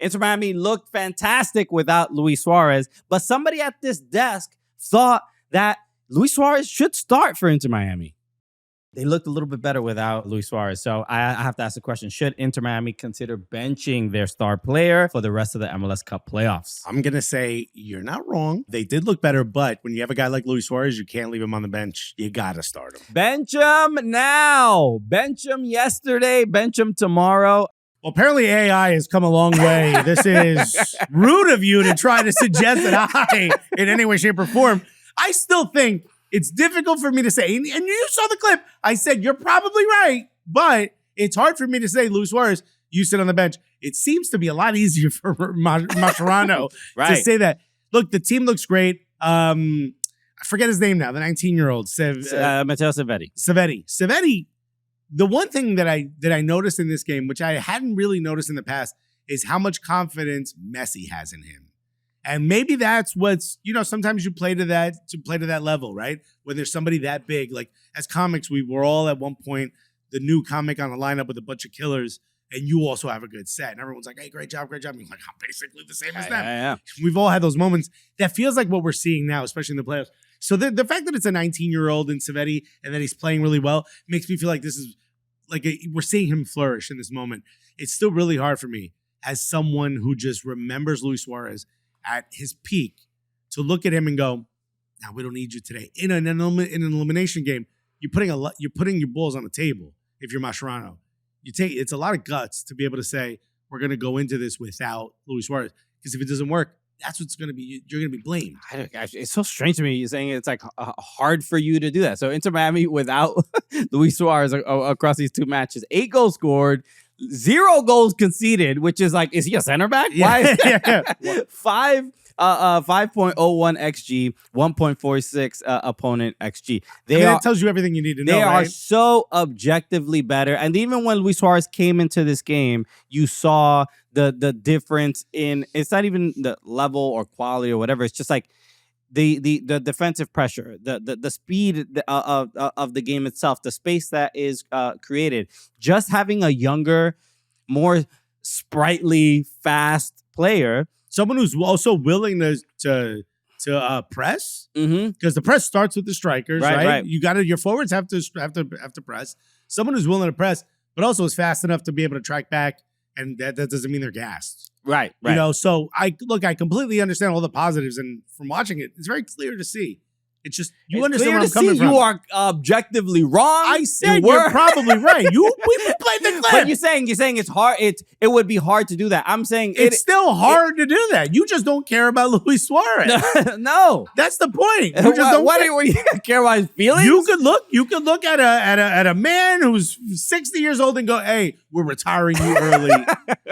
Inter Miami looked fantastic without Luis Suarez, but somebody at this desk thought that Luis Suarez should start for Inter Miami. They looked a little bit better without Luis Suarez. So I have to ask the question, should Inter Miami consider benching their star player for the rest of the MLS Cup playoffs? I'm going to say you're not wrong. They did look better, but when you have a guy like Luis Suarez, you can't leave him on the bench. You got to start him. Bench him now. Bench him yesterday. Bench him tomorrow. Well, apparently AI has come a long way. This is rude of you to try to suggest that I, in any way, shape, or form. I still think it's difficult for me to say, and you saw the clip. I said, you're probably right, but it's hard for me to say, Luis Suarez, you sit on the bench. It seems to be a lot easier for Mascherano to say that. Look, the team looks great. I forget his name now, the 19-year-old. Matteo Civetti. Civetti, the one thing that I noticed in this game, which I hadn't really noticed in the past, is how much confidence Messi has in him. And maybe that's what's, sometimes you play to that level, right? When there's somebody that big, like as comics, we were all at one point the new comic on the lineup with a bunch of killers, and you also have a good set. And everyone's like, hey, great job. And you're like, I'm basically the same as them. Yeah. We've all had those moments. That feels like what we're seeing now, especially in the playoffs. So the fact that it's a 19-year-old in Civetti and that he's playing really well makes me feel like this is like we're seeing him flourish in this moment. It's still really hard for me as someone who just remembers Luis Suarez at his peak to look at him and go, "Now we don't need you today." In an elimination game, you're putting your balls on the table. If you're Mascherano, it's a lot of guts to be able to say we're going to go into this without Luis Suarez, because if it doesn't work, that's what's going to be. You're going to be blamed. It's so strange to me. You're saying it's like hard for you to do that. So Inter Miami without Luis Suarez across these two matches, 8 goals scored, 0 goals conceded, which is like, is he a center back? Yeah. Why? 5.01 XG, 1.46 opponent XG. That tells you everything you need to know. They are right? so objectively better. And even when Luis Suarez came into this game, you saw the difference in, it's not even the level or quality or whatever. It's just like the defensive pressure, the speed of the game itself, the space that is created. Just having a younger, more sprightly, fast player. Someone who's also willing to press, because the press starts with the strikers, right? You got your forwards have to press. Someone who's willing to press, but also is fast enough to be able to track back, and that doesn't mean they're gassed, right? So I completely understand all the positives, and from watching it, it's very clear to see. It's just you understand where I'm coming from. You are objectively wrong. I said you're probably right. We played the clip. But you're saying it's hard. It would be hard to do that. I'm saying it's still hard to do that. You just don't care about Luis Suarez. No, that's the point. You just don't. What do you care about his feelings? You could look at a man who's 60 years old and go, "Hey, we're retiring you early.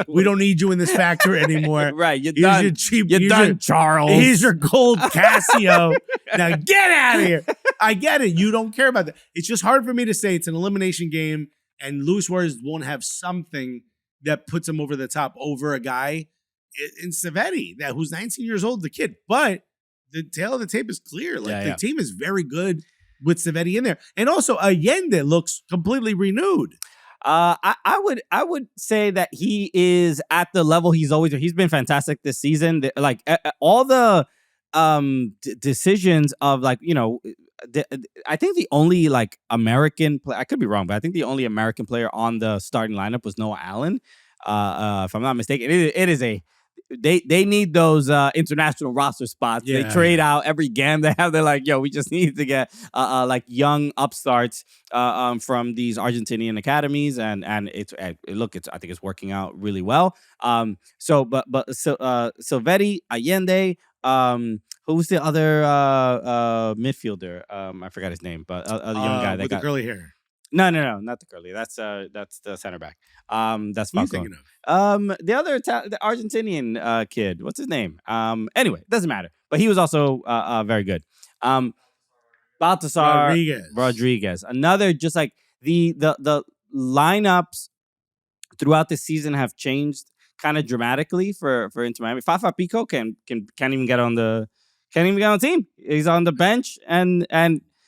We don't need you in this factory anymore. Right? You're done. Your cheap. You're done, Charles. Here's your gold Casio. Now get out of here." I get it. You don't care about that. It's just hard for me to say it's an elimination game and Luis Suarez won't have something that puts him over the top over a guy in Civetti who's 19 years old, the kid. But the tail of the tape is clear. The team is very good with Civetti in there. And also Allende looks completely renewed. I would say that he is at the level he's been fantastic this season. Like all the decisions of I think the only American player, I could be wrong, but I think the only American player on the starting lineup was Noah Allen. If I'm not mistaken, it is they need those international roster spots. Yeah. They trade out every game they have. They're like, yo, we just need to get young upstarts from these Argentinian academies, and I think it's working out really well. Civetti, Allende. Who's the other midfielder? I forgot his name, but the young guy with the curly hair. No, not the curly. That's the center back. That's Falcon. The other the Argentinian kid. What's his name? Anyway, doesn't matter. But he was also very good. Baltasar Rodriguez. Another, just like the lineups throughout the season have changed kind of dramatically for Inter Miami. Fafa Pico can't even get on the team. He's on the bench, and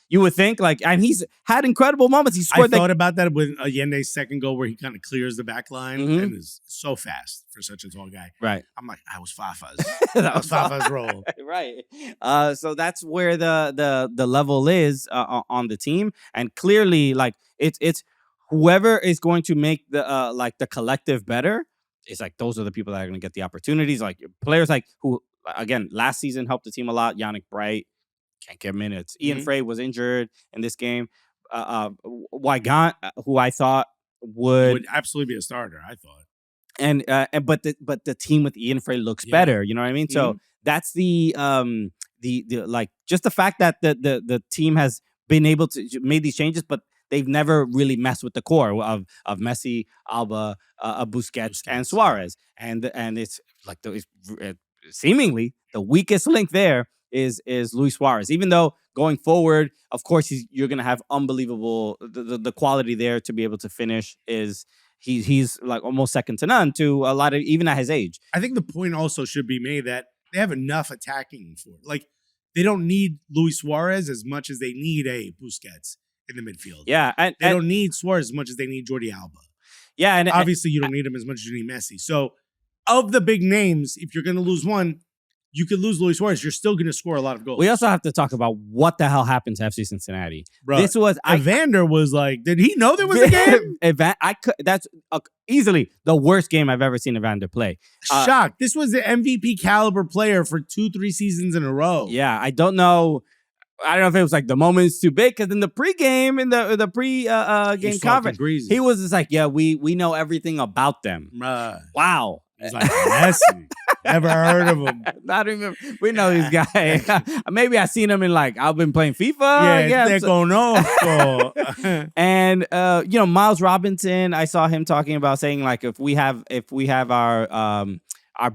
You would think and he's had incredible moments. He I scored. thought about that with Allende's second goal where he kind of clears the back line Mhm. and is so fast for such a tall guy. Right. I'm like, I was Fafa's. That was Fafa's role. Right. So that's where the level is on the team, and clearly, it's whoever is going to make the collective better. It's those are the people that are going to get the opportunities. Players who again last season helped the team a lot. Yannick Bright can't get minutes. Ian Frey was injured in this game. Wygant, who I thought would absolutely be a starter, I thought. But the team with Ian Frey looks better. You know what I mean? So that's the just the fact that the team has been able to made these changes, but they've never really messed with the core of Messi, Alba, Busquets, and Suarez, and it's seemingly the weakest link there is Luis Suarez. Even though going forward, of course, you're going to have unbelievable the quality there to be able to finish is. He's almost second to none to a lot of, even at his age. I think the point also should be made that they have enough attacking for it. They don't need Luis Suarez as much as they need a Busquets in the midfield. Yeah. They don't need Suarez as much as they need Jordi Alba. Yeah. And obviously you don't need him as much as you need Messi. So of the big names, if you're going to lose one, you could lose Luis Suarez. You're still going to score a lot of goals. We also have to talk about what the hell happened to FC Cincinnati. Bro, this was Evander was did he know there was a game? That's easily the worst game I've ever seen Evander play. Shocked. This was the MVP caliber player for 2-3 seasons in a row. Yeah, I don't know if it was the moment's too big, because in the pregame, in the game conference, he was just we know everything about them. Wow. He's Messi. Never heard of him. Not even. We know these guys. Maybe I seen him in I've been playing FIFA. Yeah, te conozco. And Miles Robinson, I saw him talking about saying if we have our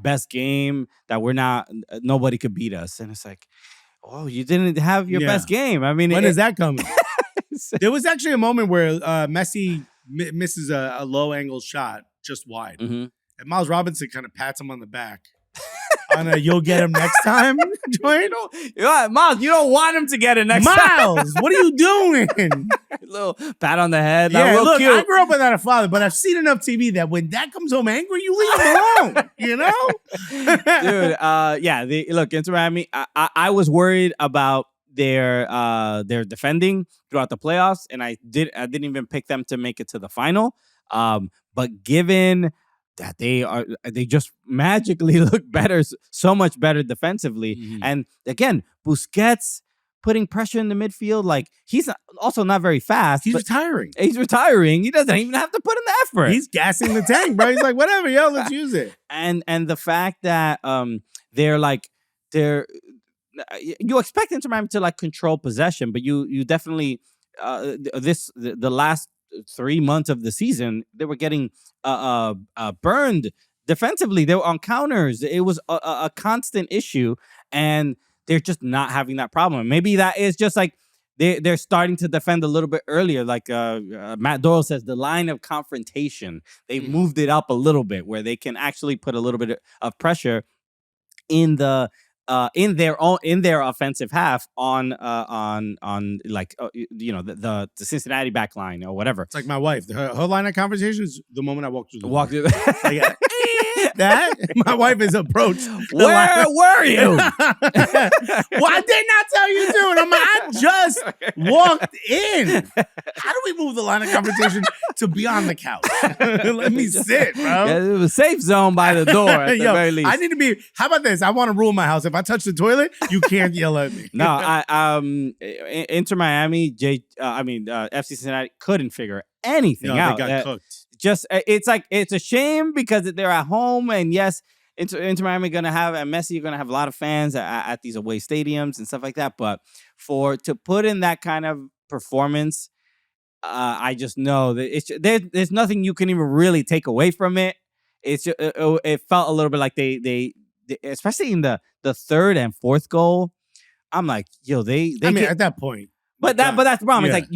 best game, that we're not, nobody could beat us. And it's oh, you didn't have your best game. I mean, when is that coming? There was actually a moment where Messi misses a low angle shot just wide. Mm-hmm. And Miles Robinson kind of pats him on the back. On a "you'll get him next time" joint. Miles, you don't want him to get it next time. Miles, what are you doing? A little pat on the head. Yeah, look, cute. I grew up without a father, but I've seen enough TV that when dad comes home angry, you leave him alone. You know, dude. Look, Inter Miami. I was worried about their defending throughout the playoffs, and I didn't even pick them to make it to the final. But given that they just magically look better, so much better defensively. Mm-hmm. And again, Busquets putting pressure in the midfield. He's also not very fast. He's retiring. He's retiring. He doesn't even have to put in the effort. He's gassing the tank, bro. He's whatever, yo, let's use it. And the fact that they're you expect Inter Miami to control possession, but you definitely the last 3 months of the season, they were getting burned defensively. They were on counters. It was a constant issue, and they're just not having that problem. Maybe that is just they're starting to defend a little bit earlier. Matt Doyle says, the line of confrontation. They've moved it up a little bit where they can actually put a little bit of pressure in their offensive half on the Cincinnati back line or whatever. It's like my wife. Her line of conversation is the moment I walk through the door. That my wife is approached. Where were you? Well, I did not tell you to. And I just walked in. How do we move the line of conversation to beyond the couch? Let me sit, bro. Yeah, it was a safe zone by the door at the very least. I need to be. How about this? I want to rule my house. If I touch the toilet, you can't yell at me. No, Inter Miami, FC Cincinnati couldn't figure anything out. They got cooked. It's a shame because they're at home, and yes, Inter Miami gonna have, and Messi gonna have a lot of fans at these away stadiums and stuff like that. But to put in that kind of performance, I just know that there's nothing you can even really take away from it. It felt a little bit like they especially in the third and fourth goal. I'm like, yo, at that point. But that's the problem. Yeah. It's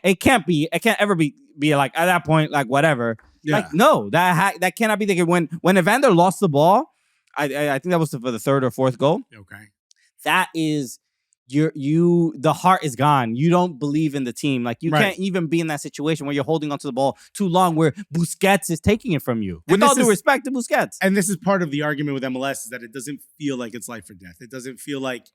it can't ever be at that point, whatever. Yeah. No, that cannot be the case. When Evander lost the ball, I think that was for the third or fourth goal. Okay. That is, the heart is gone. You don't believe in the team. Like you can't even be in that situation where you're holding onto the ball too long, where Busquets is taking it from you. With all due respect to Busquets. And this is part of the argument with MLS, is that it doesn't feel like it's life or death. It doesn't feel like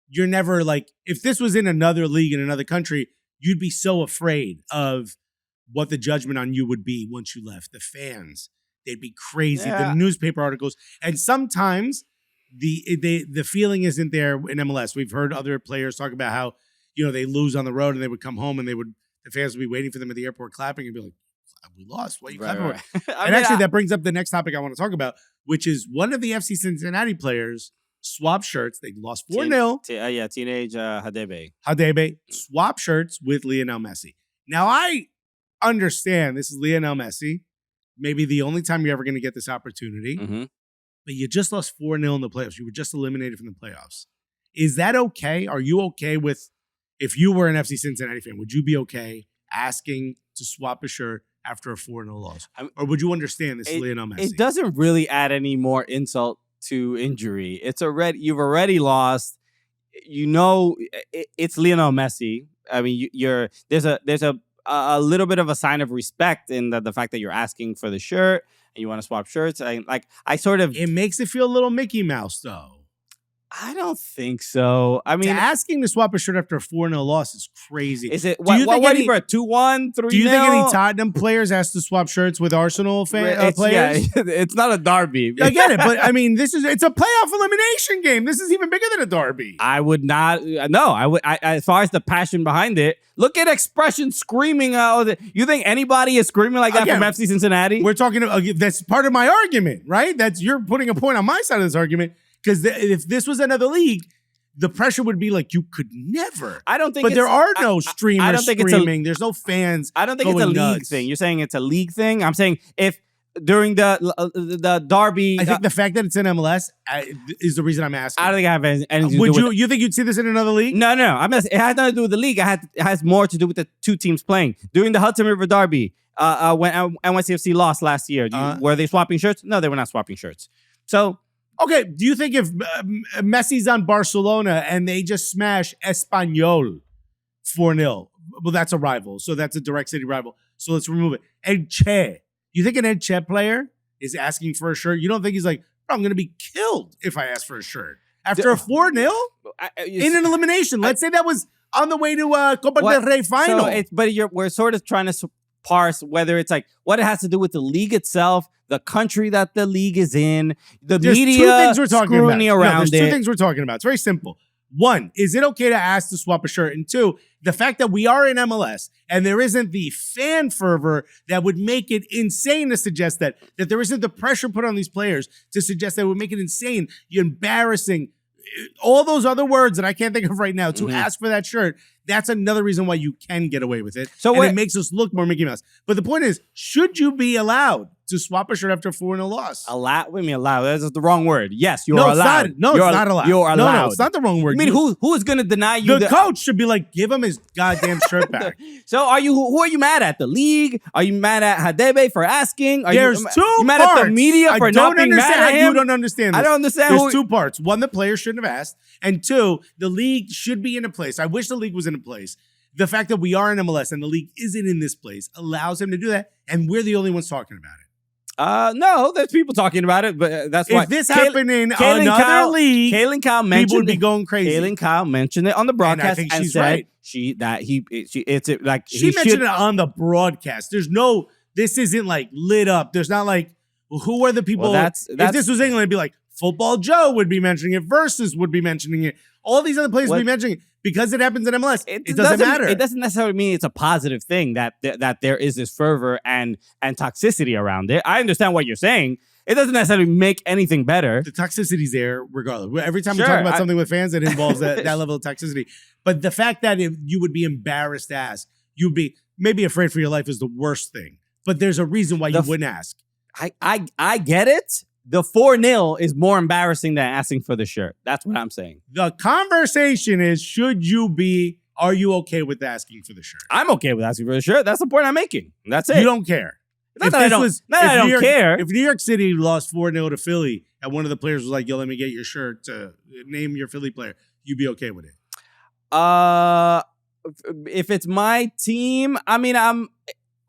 you're never like, if this was in another league in another country, you'd be so afraid of what the judgment on you would be once you left. The fans, they'd be crazy. The newspaper articles, and sometimes the feeling isn't there in MLS. We've heard other players talk about how, they lose on the road and they would come home and the fans would be waiting for them at the airport clapping and be like, we lost. What are you clapping for? And actually, that brings up the next topic I want to talk about, which is one of the FC Cincinnati players swapped shirts. They lost 4-0. Teenage Hadebe. Hadebe swapped shirts with Lionel Messi. Now, I understand this is Lionel Messi. Maybe the only time you're ever going to get this opportunity. Mm-hmm. But you just lost 4-0 in the playoffs. You were just eliminated from the playoffs. Is that okay? Are you okay with, if you were an FC Cincinnati fan, would you be okay asking to swap a shirt after a 4-0 loss? Or would you understand this is Lionel Messi? It doesn't really add any more insult to injury. You've already lost. It's Lionel Messi. I mean, there's a little bit of a sign of respect in the fact that you're asking for the shirt and you want to swap shirts. It makes it feel a little Mickey Mouse, though. I don't think so. I mean, asking to swap a shirt after a 4-0 loss is crazy. Is it? What are you for a 2-1, 3-0? Do you think any Tottenham players asked to swap shirts with Arsenal players? Yeah, it's not a derby. I get it, but I mean, it's a playoff elimination game. This is even bigger than a derby. I would not. No, I would. As far as the passion behind it, look at expression screaming. You think anybody is screaming like that from FC Cincinnati? We're talking. That's part of my argument, right? You're putting a point on my side of this argument. Because if this was another league, the pressure would be like, you could never. I don't think. But there are no streamers I don't think screaming. There's no fans. I don't think it's a league thing. You're saying it's a league thing. I'm saying if during the derby, I think the fact that it's in MLS is the reason I'm asking. I don't think I have anything to do with you think you'd see this in another league? No. It has nothing to do with the league. It has more to do with the two teams playing during the Hudson River Derby. When NYCFC lost last year, were they swapping shirts? No, they were not swapping shirts. So. Okay, do you think if Messi's on Barcelona and they just smash Espanyol 4-0, well, that's a rival, so that's a direct city rival, so let's remove it. Elche, you think an Elche player is asking for a shirt? You don't think he's like, I'm going to be killed if I ask for a shirt? After a 4-0? In an elimination. Let's say that was on the way to Copa del Rey final. So we're sort of trying to parse whether it's like what it has to do with the league itself, the country that the league is in, there's media scrutiny around it. There's two things we're talking about. It's very simple. One, is it okay to ask to swap a shirt? And two, the fact that we are in MLS and there isn't the fan fervor that would make it insane to suggest that there isn't the pressure put on these players to suggest that would make it insane, embarrassing, all those other words that I can't think of right now to ask for that shirt. That's another reason why you can get away with it. And it makes us look more Mickey Mouse. But the point is, should you be allowed to swap a shirt after a 4-0 loss? Allowed? What do you mean allowed? That's the wrong word. Yes, you're allowed. It's not allowed. You're allowed. No, it's not the wrong word. I mean, who is going to deny you? The coach should be like, give him his goddamn shirt back. So who are you mad at? The league? Are you mad at Hadebe for asking? There's two you mad at the media for not being mad at him? You don't understand this. I don't understand. There's two parts. One, the player shouldn't have asked. And two, the league should be in a place. I wish the league was in a place. The fact that we are in MLS and the league isn't in this place allows him to do that. And we're the only ones talking about it. No, there's people talking about it, but that's why. If this happened in another league, Kaylin Kyle mentioned people would be going crazy. Kaylin Kyle mentioned it on the broadcast and she's said right. She mentioned it on the broadcast. This isn't like lit up. There's not like, who are the people? Well, if this was England, it'd be like Football Joe would be mentioning it, Versus would be mentioning it. All these other players would be mentioning it. Because it happens in MLS, it doesn't matter. It doesn't necessarily mean it's a positive thing that there is this fervor and toxicity around it. I understand what you're saying. It doesn't necessarily make anything better. The toxicity's there regardless. Every time we talk about something with fans, it involves that level of toxicity. But the fact that you would be embarrassed to ask, you'd be maybe afraid for your life is the worst thing. But there's a reason why you wouldn't ask. I get it. The 4-0 is more embarrassing than asking for the shirt. That's what I'm saying. The conversation is, are you okay with asking for the shirt? I'm okay with asking for the shirt. That's the point I'm making. That's it. You don't care. I don't care. If New York City lost 4-0 to Philly and one of the players was like, yo, let me get your shirt to name your Philly player, you'd be okay with it. If it's my team, I mean, I'm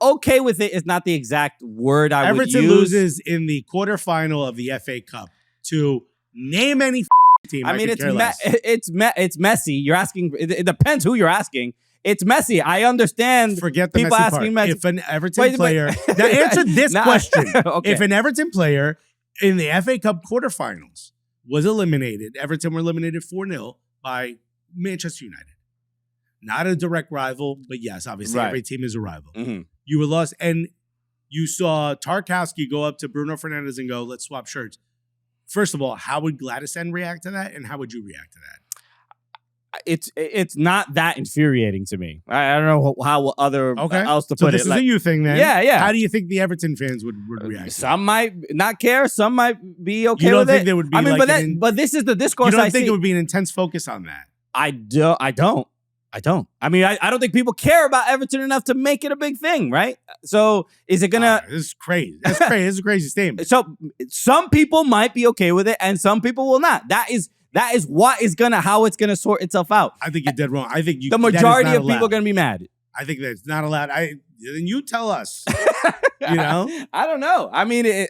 okay with it. Is not the exact word I would use. Everton loses in the quarterfinal of the FA Cup to name any team. I mean, it's Messi. You're asking. It depends who you're asking. It's Messi. I understand. Forget the people Messi asking part. Messi. If an Everton player now answer this question: okay. If an Everton player in the FA Cup quarterfinals was eliminated, Everton were eliminated 4-0 by Manchester United. Not a direct rival, but yes, obviously every team is a rival. Mm-hmm. You were lost, and you saw Tarkowski go up to Bruno Fernandes and go, "Let's swap shirts." First of all, how would Gladysson react to that, and how would you react to that? It's not that infuriating to me. I don't know how else to put it. So this is a you thing then. Yeah. How do you think the Everton fans would react? Some might not care. Some might be okay. You don't with think it. there would be? I mean, but this is the discourse. You don't I think see. it would be an intense focus on that? I don't. I mean, I don't think people care about Everton enough to make it a big thing, right? So is it gonna? This is crazy. That's crazy. This is a crazy statement. So some people might be okay with it, and some people will not. That is how it's gonna sort itself out. I think you're dead wrong. I think the majority of people are gonna be mad. I think that's not allowed. Then you tell us. You know, I don't know. I mean,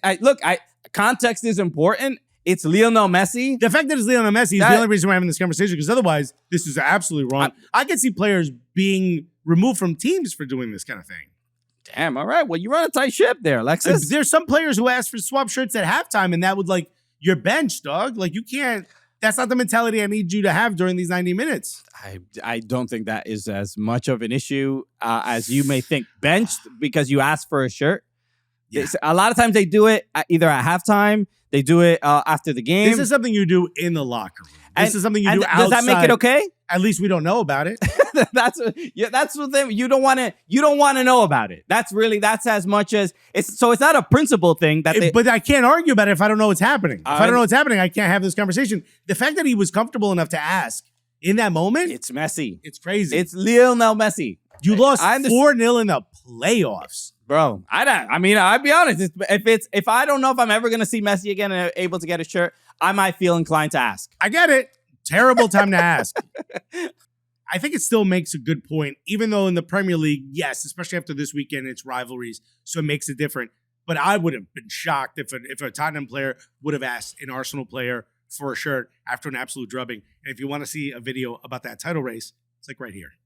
context is important. It's Lionel Messi. The fact that it's Lionel Messi is the only reason we're having this conversation, because otherwise, this is absolutely wrong. I can see players being removed from teams for doing this kind of thing. Damn, all right. Well, you run a tight ship there, Alexis. There's some players who ask for swap shirts at halftime, and that would, your bench, dog. You can't. That's not the mentality I need you to have during these 90 minutes. I don't think that is as much of an issue as you may think. Benched because you asked for a shirt. Yeah. A lot of times they do it either at halftime. They do it after the game. This is something you do in the locker room. This is something you do outside. Does that make it okay? At least we don't know about it. That's the thing. You don't want to know about it. That's as much as it's. So it's not a principle thing but I can't argue about it if I don't know what's happening. If I don't know what's happening, I can't have this conversation. The fact that he was comfortable enough to ask in that moment, it's Messi. It's crazy. It's Lionel Messi. You lost 4-0 in the playoffs. Bro, I'll be honest. If I don't know if I'm ever going to see Messi again and able to get a shirt, I might feel inclined to ask. I get it. Terrible time to ask. I think it still makes a good point, even though in the Premier League, yes, especially after this weekend, it's rivalries, so it makes it different. But I would have been shocked if a Tottenham player would have asked an Arsenal player for a shirt after an absolute drubbing. And if you want to see a video about that title race, it's right here.